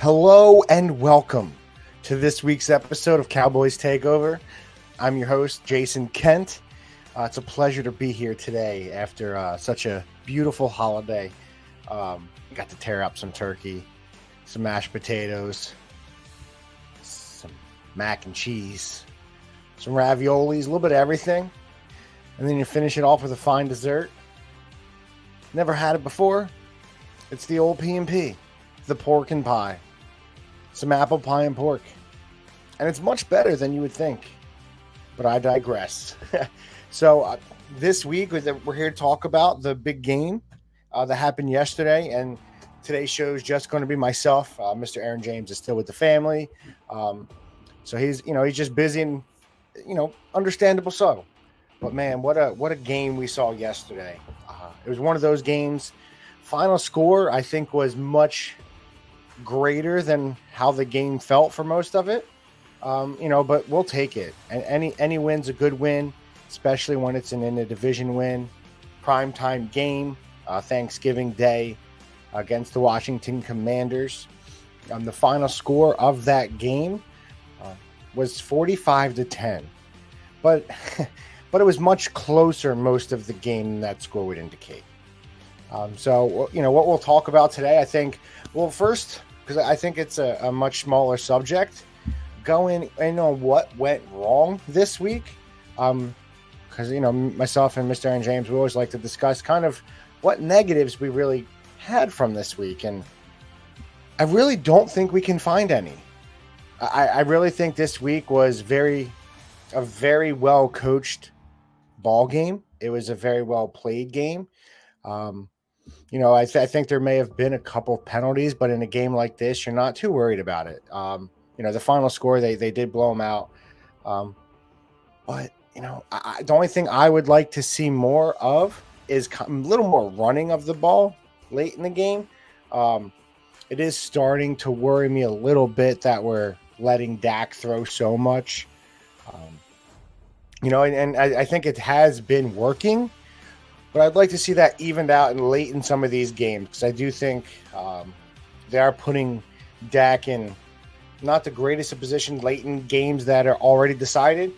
Hello and welcome to this week's episode of Cowboys Takeover. I'm your host, Jason Kent. It's a pleasure to be here today after such a beautiful holiday. Got to tear up some turkey, some mashed potatoes, some mac and cheese, some raviolis, a little bit of everything. And then you finish it off with a fine dessert. Never had it before. It's the old P&P, the pork and pie. Some apple pie and pork. And it's much better than you would think. But I digress. So this week, we're here to talk about the big game that happened yesterday. And today's show is just going to be myself. Mr. Aaron James is still with the family. So he's just busy and, understandable so. But man, what a game we saw yesterday. It was one of those games. Final score, I think, was much greater than how the game felt for most of it. But we'll take it. And any win's a good win, especially when it's in a division win. Primetime game, Thanksgiving Day against the Washington Commanders. The final score of that game was 45-10. But but it was much closer most of the game than that score would indicate. So what we'll talk about today, I think, well, first, because I think it's a much smaller subject, going in on what went wrong this week. Because, myself and Mr. Aaron James, we always like to discuss kind of what negatives we really had from this week. And I really don't think we can find any. I really think this week was a very well coached ball game. It was a very well played game. I think there may have been a couple penalties, but in a game like this, you're not too worried about it. The final score, they did blow them out. But the only thing I would like to see more of is a little more running of the ball late in the game. It is starting to worry me a little bit that we're letting Dak throw so much. And I think it has been working. But I'd like to see that evened out and late in some of these games, because I do think they are putting Dak in not the greatest of positions late in games that are already decided.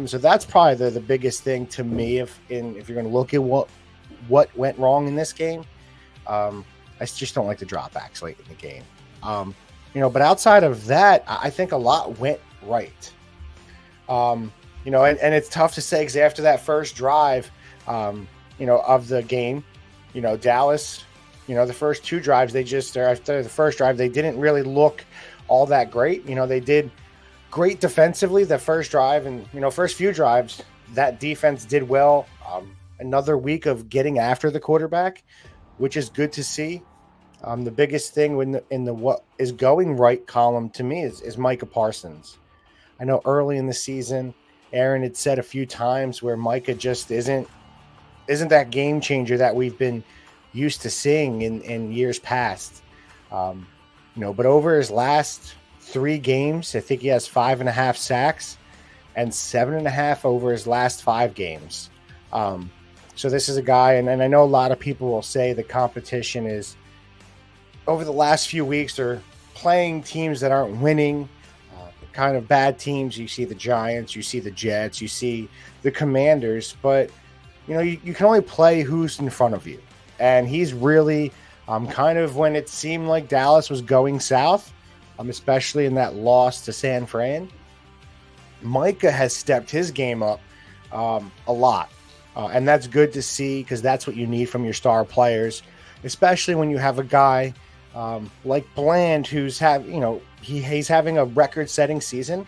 So that's probably the biggest thing to me if you're going to look at what went wrong in this game. I just don't like the dropbacks late in the game. But outside of that, I think a lot went right. And it's tough to say because after that first drive, of the game, Dallas, the first two drives, after the first drive, they didn't really look all that great. They did great defensively the first drive and, first few drives, that defense did well. Another week of getting after the quarterback, which is good to see. The biggest thing in the what is going right column to me is Micah Parsons. I know early in the season, Aaron had said a few times where Micah just isn't that game changer that we've been used to seeing in years past. But over his last 3 games, I think he has 5.5 sacks and 7.5 over his last 5 games. So this is a guy, and I know a lot of people will say the competition is over the last few weeks they're playing teams that aren't winning, kind of bad teams. You see the Giants, you see the Jets, you see the Commanders, but you can only play who's in front of you. And he's really kind of when it seemed like Dallas was going south, especially in that loss to San Fran, Micah has stepped his game up a lot. And that's good to see because that's what you need from your star players, especially when you have a guy like Bland who's he's having a record-setting season.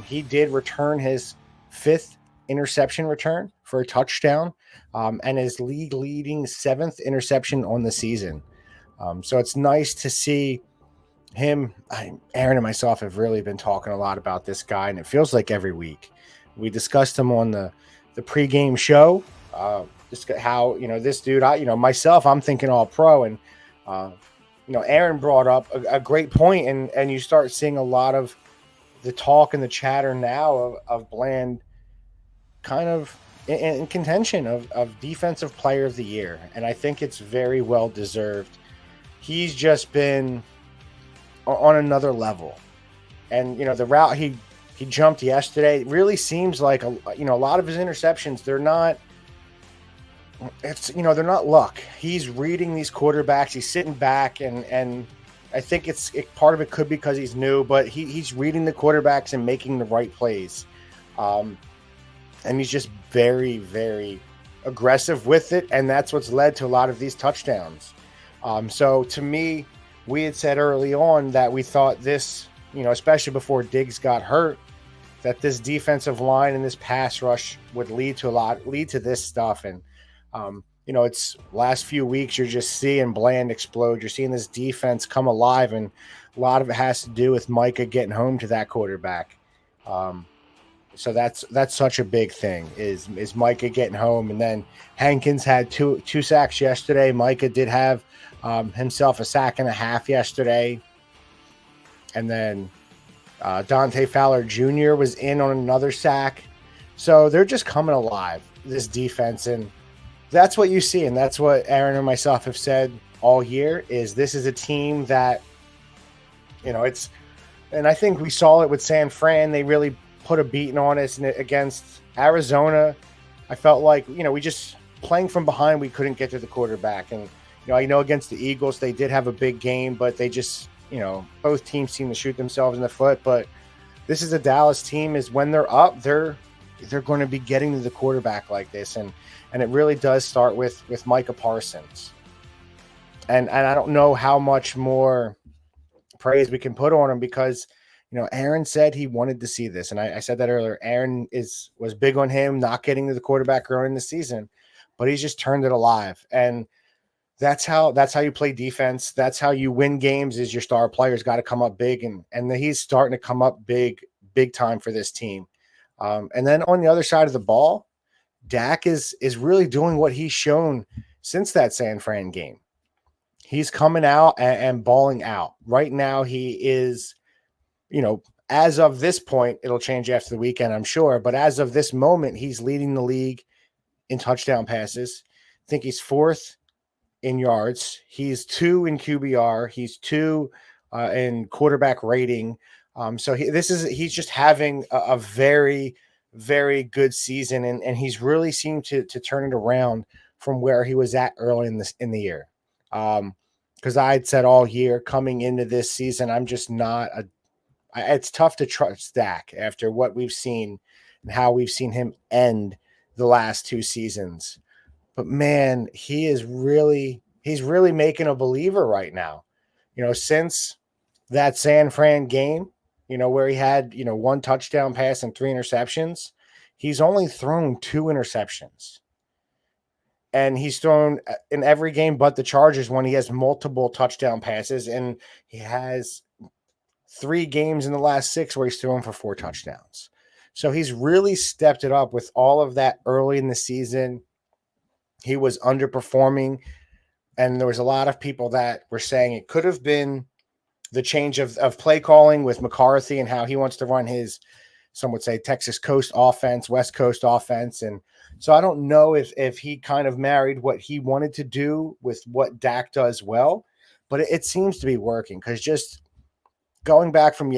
He did return his 5th interception return for a touchdown, and his league-leading 7th interception on the season. So it's nice to see him. Aaron and myself have really been talking a lot about this guy, and it feels like every week. We discussed him on the pregame show. Just how this dude. Myself, I'm thinking all pro, and Aaron brought up a great point, and you start seeing a lot of the talk and the chatter now of Bland kind of in contention of defensive player of the year. And I think it's very well deserved. He's just been on another level. And the route he jumped yesterday really seems like a lot of his interceptions, they're not they're not luck. He's reading these quarterbacks. He's sitting back, and I think part of it could be because he's new, but he's reading the quarterbacks and making the right plays. And he's just very, very aggressive with it, and that's what's led to a lot of these touchdowns. So to me, we had said early on that we thought this, especially before Diggs got hurt, that this defensive line and this pass rush would lead to this stuff. And it's last few weeks, you're just seeing Bland explode. You're seeing this defense come alive, and a lot of it has to do with Micah getting home to that quarterback. So that's such a big thing is Micah getting home. And then Hankins had two sacks yesterday. Micah did have himself a sack and a half yesterday. And then Dante Fowler Jr. was in on another sack. So they're just coming alive, this defense. And that's what you see. And that's what Aaron and myself have said all year is this is a team that, and I think we saw it with San Fran. They really put a beating on us against Arizona. I felt like, we just playing from behind, we couldn't get to the quarterback. And, I know against the Eagles, they did have a big game, but they just, both teams seem to shoot themselves in the foot. But this is a Dallas team is when they're up, they're going to be getting to the quarterback like this. And it really does start with Micah Parsons. And I don't know how much more praise we can put on him because, Aaron said he wanted to see this. And I said that earlier. Aaron was big on him not getting to the quarterback early in the season, but he's just turned it alive. And that's how you play defense. That's how you win games is your star players got to come up big. And he's starting to come up big time for this team. And then on the other side of the ball, Dak is really doing what he's shown since that San Fran game. He's coming out and balling out. Right now he is, as of this point, it'll change after the weekend, I'm sure. But as of this moment, he's leading the league in touchdown passes. I think he's 4th in yards. He's 2 in QBR. He's 2 in quarterback rating. So he's just having a very, very good season, and he's really seemed to turn it around from where he was at early in the year. Because I had said all year coming into this season, I'm just not it's tough to trust Dak after what we've seen and how we've seen him end the last 2 seasons. But man, he's really making a believer right now. Since that San Fran game, where he had, 1 touchdown pass and 3 interceptions, he's only thrown 2 interceptions. And he's thrown in every game but the Chargers when he has multiple touchdown passes. And he has 3 games in the last 6 where he's thrown for 4 touchdowns. So he's really stepped it up with all of that early in the season. He was underperforming. And there was a lot of people that were saying it could have been the change of play calling with McCarthy and how he wants to run his, some would say, Texas Coast offense, West Coast offense. And so I don't know if he kind of married what he wanted to do with what Dak does well, but it seems to be working because just going back from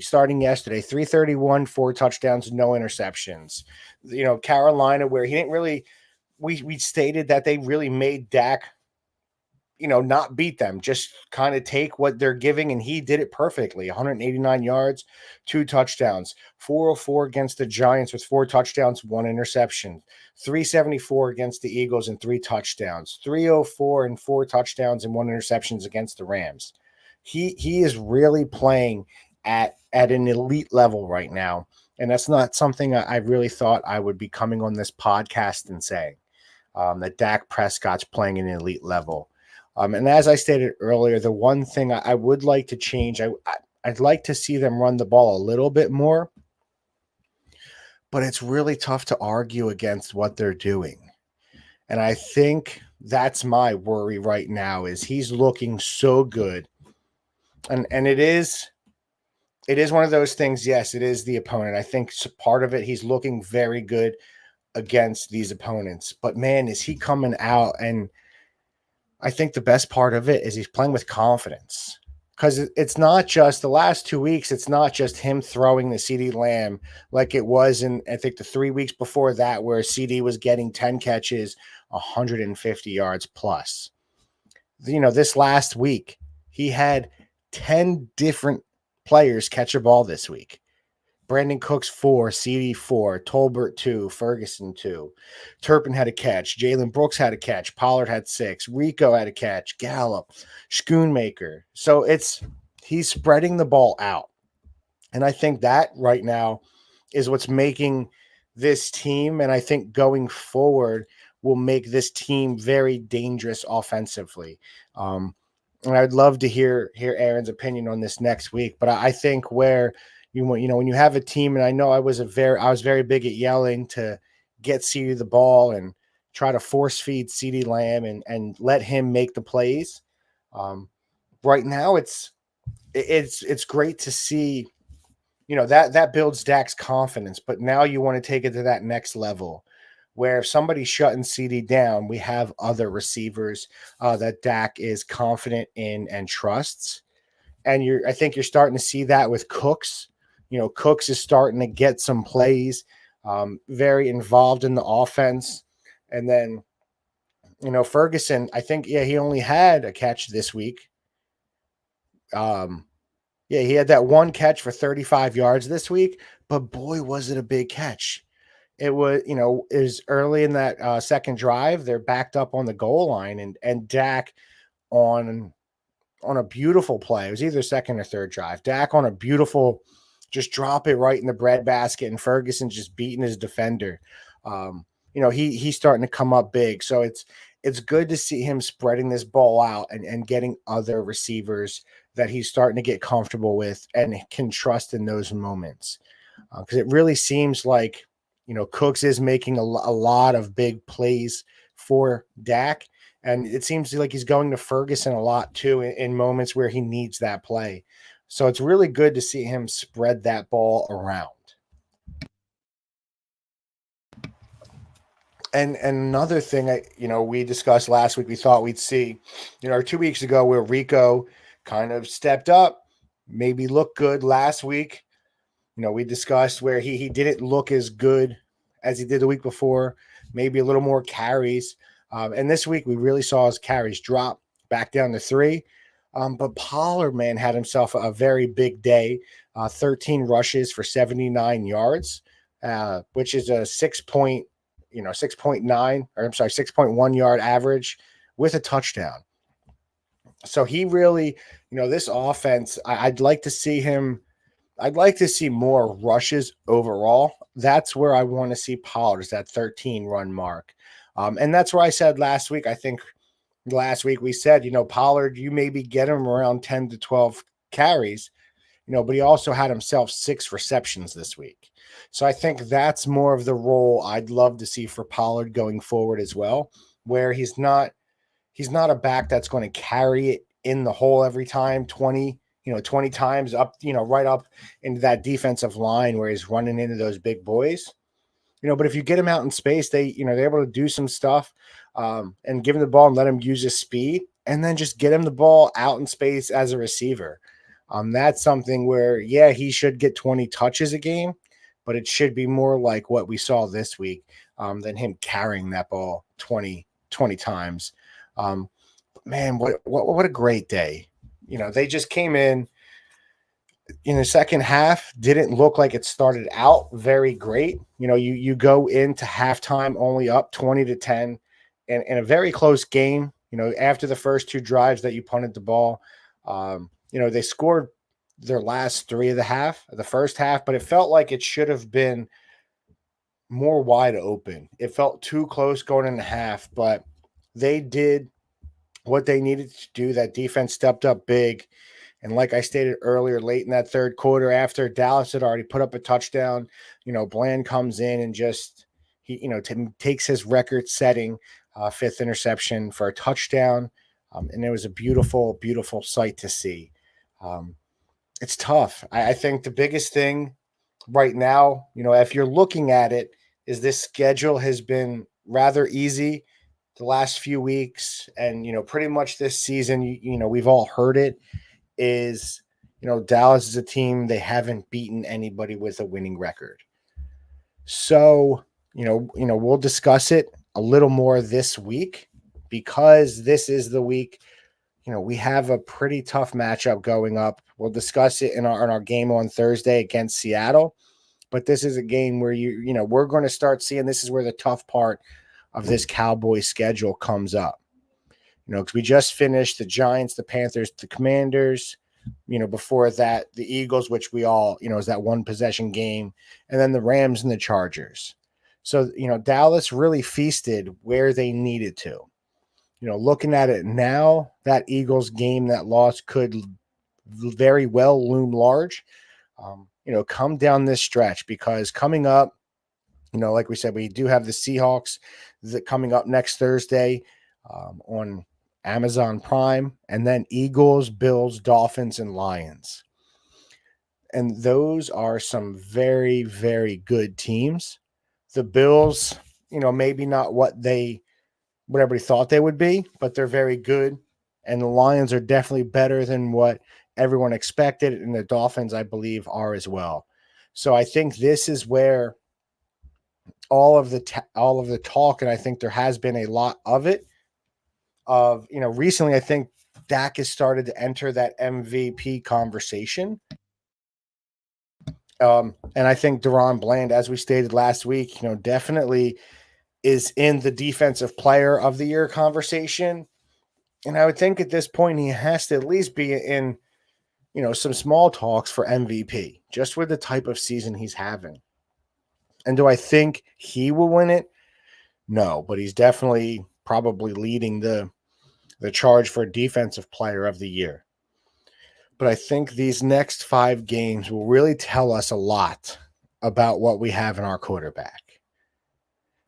starting yesterday, 331, 4 touchdowns, no interceptions. Carolina, where he didn't really, we stated that they really made Dak, not beat them, just kind of take what they're giving. And he did it perfectly. 189 yards, 2 touchdowns, 404 against the Giants with 4 touchdowns, 1 interception, 374 against the Eagles and 3 touchdowns, 304 and 4 touchdowns and 1 interceptions against the Rams. He is really playing at an elite level right now. And that's not something I really thought I would be coming on this podcast and saying that Dak Prescott's playing at an elite level. And as I stated earlier, the one thing I would like to change, I'd like to see them run the ball a little bit more, but it's really tough to argue against what they're doing. And I think that's my worry right now is he's looking so good. And it is one of those things. Yes, it is the opponent. I think part of it, he's looking very good against these opponents, but man, is he coming out. And I think the best part of it is he's playing with confidence. because it's not just the last 2 weeks. It's not just him throwing the CD Lamb like it was in, I think, the 3 weeks before that, where CD was getting 10 catches, 150 yards plus. This last week, he had 10 different players catch a ball this week. Brandon Cooks 4, CD 4, Tolbert 2, Ferguson 2. Turpin had a catch. Jalen Brooks had a catch. Pollard had 6. Rico had a catch. Gallup, Schoonmaker. So he's spreading the ball out. And I think that right now is what's making this team, and I think going forward will make this team very dangerous offensively. And I'd love to hear Aaron's opinion on this next week. But I think where when you have a team, and I know I was very big at yelling to get CD the ball and try to force feed CD Lamb and let him make the plays. Right now, it's great to see. That builds Dak's confidence, but now you want to take it to that next level where if somebody's shutting CD down, we have other receivers that Dak is confident in and trusts. And I think you're starting to see that with Cooks. Cooks is starting to get some plays, very involved in the offense. And then, Ferguson, I think, he only had a catch this week. He had that one catch for 35 yards this week, but boy, was it a big catch. It was, it was early in that second drive. They're backed up on the goal line, and Dak on a beautiful play. It was either second or third drive. Dak on a beautiful, just drop it right in the breadbasket, and Ferguson just beating his defender. He's starting to come up big. So it's good to see him spreading this ball out and getting other receivers that he's starting to get comfortable with and can trust in those moments. Because it really seems like, Cooks is making a lot of big plays for Dak. And it seems like he's going to Ferguson a lot too in moments where he needs that play. So it's really good to see him spread that ball around. And another thing we discussed last week, we thought we'd see, or 2 weeks ago, where Rico kind of stepped up, maybe looked good last week. We discussed where he didn't look as good as he did the week before, maybe a little more carries. And this week we really saw his carries drop back down to 3. But Pollard, man, had himself a very big day, 13 rushes for 79 yards, which is a 6.1 yard average with a touchdown. So he really, this offense, I'd like to see more rushes overall. That's where I want to see Pollard, is that 13 run mark. And that's where I said last week, I think last week we said, Pollard, you maybe get him around 10 to 12 carries, but he also had himself 6 receptions this week. So I think that's more of the role I'd love to see for Pollard going forward as well, where he's not a back that's going to carry it in the hole every time, 20 times up, right up into that defensive line where he's running into those big boys. But if you get him out in space, they're able to do some stuff and give him the ball and let him use his speed, and then just get him the ball out in space as a receiver. That's something where, he should get 20 touches a game, but it should be more like what we saw this week than him carrying that ball 20 times. Man, what a great day. They just came in the second half, didn't look like it started out very great. You go into halftime only up 20-10 and in a very close game, after the first 2 drives that you punted the ball. They scored their last 3 of the first half, but it felt like it should have been more wide open. It felt too close going into half, but they did what they needed to do. That defense stepped up big. And like I stated earlier, late in that third quarter, after Dallas had already put up a touchdown, Bland comes in and just, takes his record-setting 5th interception for a touchdown. And it was a beautiful, beautiful sight to see. It's tough. I think the biggest thing right now, if you're looking at it, is this schedule has been rather easy the last few weeks. And, pretty much this season, we've all heard it. is, Dallas is a team, they haven't beaten anybody with a winning record. So, we'll discuss it a little more this week because this is the week. We have a pretty tough matchup going up. We'll discuss it in our game on Thursday against Seattle. But this is a game where we're going to start seeing this is where the tough part of this Cowboys schedule comes up. Because we just finished the Giants, the Panthers, the Commanders. Before that, the Eagles, which we all, is that one possession game, and then the Rams and the Chargers. So, Dallas really feasted where they needed to. Looking at it now, that Eagles game, that loss could very well loom large. Come down this stretch because coming up, like we said, we do have the Seahawks that coming up next Thursday on Amazon Prime, and then Eagles, Bills, Dolphins, and Lions. And those are some very, very good teams. The Bills, maybe not what everybody thought they would be, but they're very good. And the Lions are definitely better than what everyone expected. And the Dolphins, I believe, are as well. So I think this is where all of the talk, and I think there has been a lot of it, recently I think Dak has started to enter that MVP conversation. And I think DaRon Bland, as we stated last week, definitely is in the defensive player of the year conversation. And I would think at this point he has to at least be in, some small talks for MVP, just with the type of season he's having. And do I think he will win it? No, but he's definitely probably leading the charge for defensive player of the year. But I think these next 5 games will really tell us a lot about what we have in our quarterback.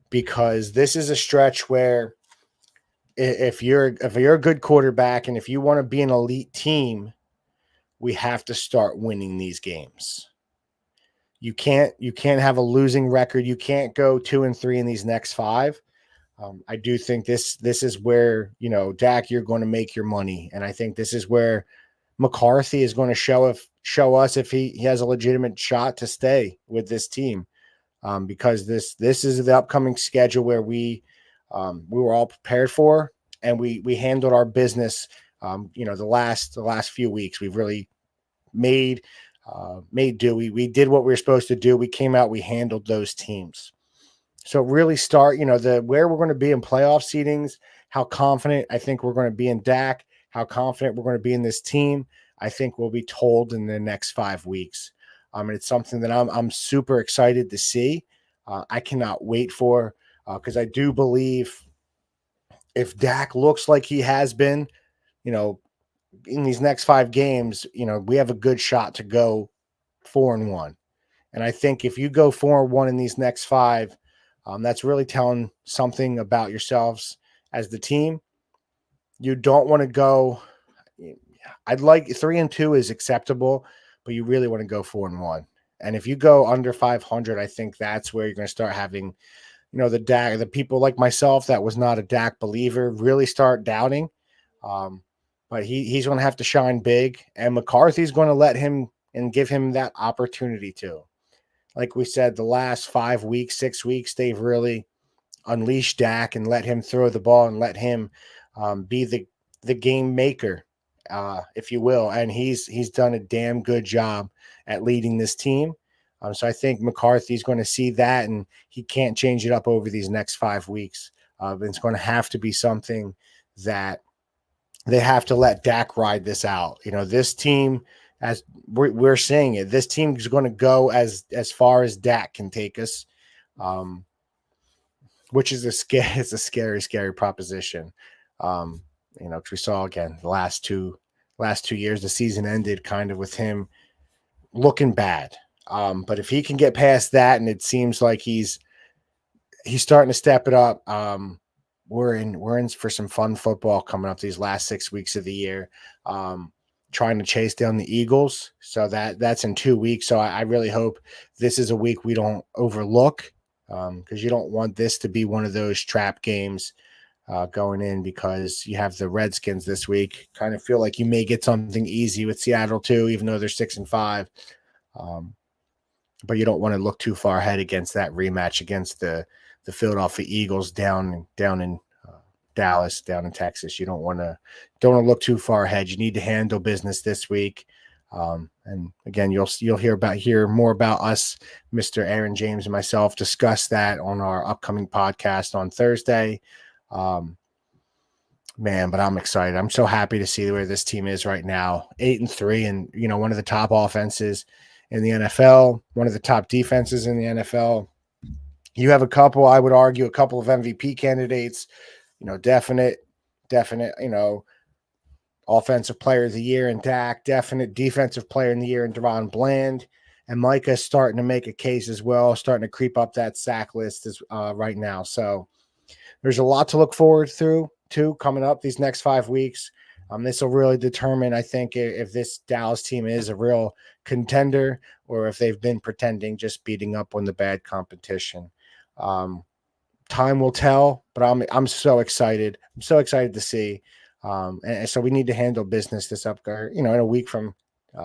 Because this is a stretch where if you're a good quarterback and if you want to be an elite team, we have to start winning these games. You can't have a losing record. You can't go 2-3 in these next 5. I do think this is where, Dak, you're going to make your money. And I think this is where McCarthy is going to show us if he has a legitimate shot to stay with this team. Because this is the upcoming schedule where we were all prepared for, and we handled our business. The last few weeks we've really made do. We did what we were supposed to do. We came out, we handled those teams. So really start, where we're going to be in playoff seedings, how confident I think we're going to be in Dak, how confident we're going to be in this team. I think we'll be told in the next 5 weeks. And it's something that I'm super excited to see. I cannot wait for, because I do believe if Dak looks like he has been, in these next 5 games, we have a good shot to go 4-1. And I think if you go 4-1 in these next 5, that's really telling something about yourselves as the team. You don't want to go. I'd like 3-2 is acceptable, but you really want to go 4-1. And if you go under 500, I think that's where you're going to start having, the people like myself that was not a Dak believer really start doubting. But he's going to have to shine big, and McCarthy's going to let him and give him that opportunity too. Like we said, the last 5 weeks, 6 weeks, they've really unleashed Dak and let him throw the ball and let him be the game maker, if you will. And he's done a damn good job at leading this team. So I think McCarthy's going to see that, and he can't change it up over these next 5 weeks. It's going to have to be something that they have to let Dak ride this out. This team, as we're saying it, this team is going to go as far as Dak can take us, which is it's a scary, scary proposition. Because we saw again the last two years, the season ended kind of with him looking bad. But if he can get past that, and it seems like he's starting to step it up, we're in for some fun football coming up these last 6 weeks of the year. Trying to chase down the Eagles. So that's in 2 weeks. So I really hope this is a week we don't overlook, because you don't want this to be one of those trap games going in, because you have the Redskins this week. Kind of feel like you may get something easy with Seattle too, even though they're 6-5. But you don't want to look too far ahead against that rematch against the Philadelphia Eagles down in Dallas, down in Texas. You don't want to look too far ahead. You need to handle business this week. And again, you'll hear more about us, Mr. Aaron James and myself, discuss that on our upcoming podcast on Thursday. Man, but I'm excited. I'm so happy to see where this team is right now, 8-3, and one of the top offenses in the NFL, one of the top defenses in the NFL. You have I would argue, a couple of MVP candidates. Definite, offensive player of the year in Dak, definite defensive player in the year in DaRon Bland, and Micah is starting to make a case as well, starting to creep up that sack list right now. So there's a lot to look forward to coming up these next 5 weeks. This will really determine, I think, if this Dallas team is a real contender or if they've been pretending, just beating up on the bad competition. Time will tell, but I'm so excited. I'm so excited to see. And so we need to handle business this in a week from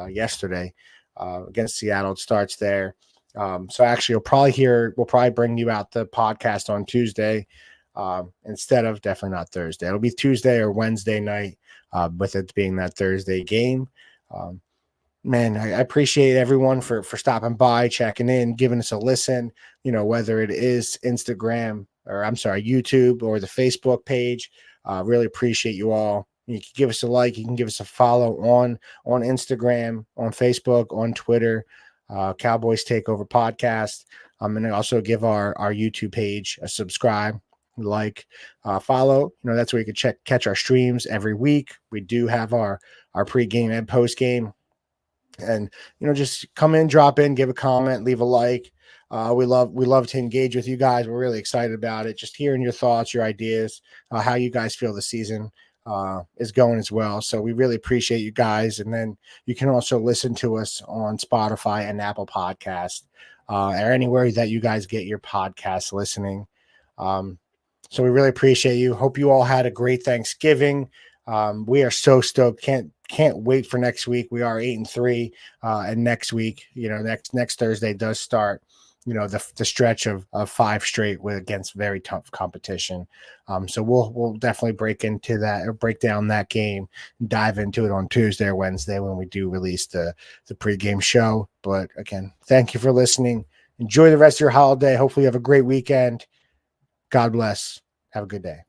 yesterday against Seattle. It starts there. So actually, we'll probably bring you out the podcast on Tuesday instead of definitely not Thursday. It'll be Tuesday or Wednesday night with it being that Thursday game. Man, I appreciate everyone for stopping by, checking in, giving us a listen, whether it is YouTube or the Facebook page. Really appreciate you all. You can give us a like, you can give us a follow on Instagram, on Facebook, on Twitter, Cowboys Takeover Podcast. And also give our YouTube page a subscribe, like, follow. That's where you can catch our streams every week. We do have our pregame and postgame. And just come in, drop in, give a comment, leave a like. We love to engage with you guys. We're really excited about it. Just hearing your thoughts, your ideas, how you guys feel the season is going as well. So we really appreciate you guys. And then you can also listen to us on Spotify and Apple Podcast or anywhere that you guys get your podcast listening. So we really appreciate you. Hope you all had a great Thanksgiving. We are so stoked. Can't wait for next week. We are 8-3, and next week, next Thursday does start, the stretch of 5 straight against very tough competition. So we'll definitely break into that, or break down that game, and dive into it on Tuesday or Wednesday when we do release the pregame show. But again, thank you for listening. Enjoy the rest of your holiday. Hopefully you have a great weekend. God bless. Have a good day.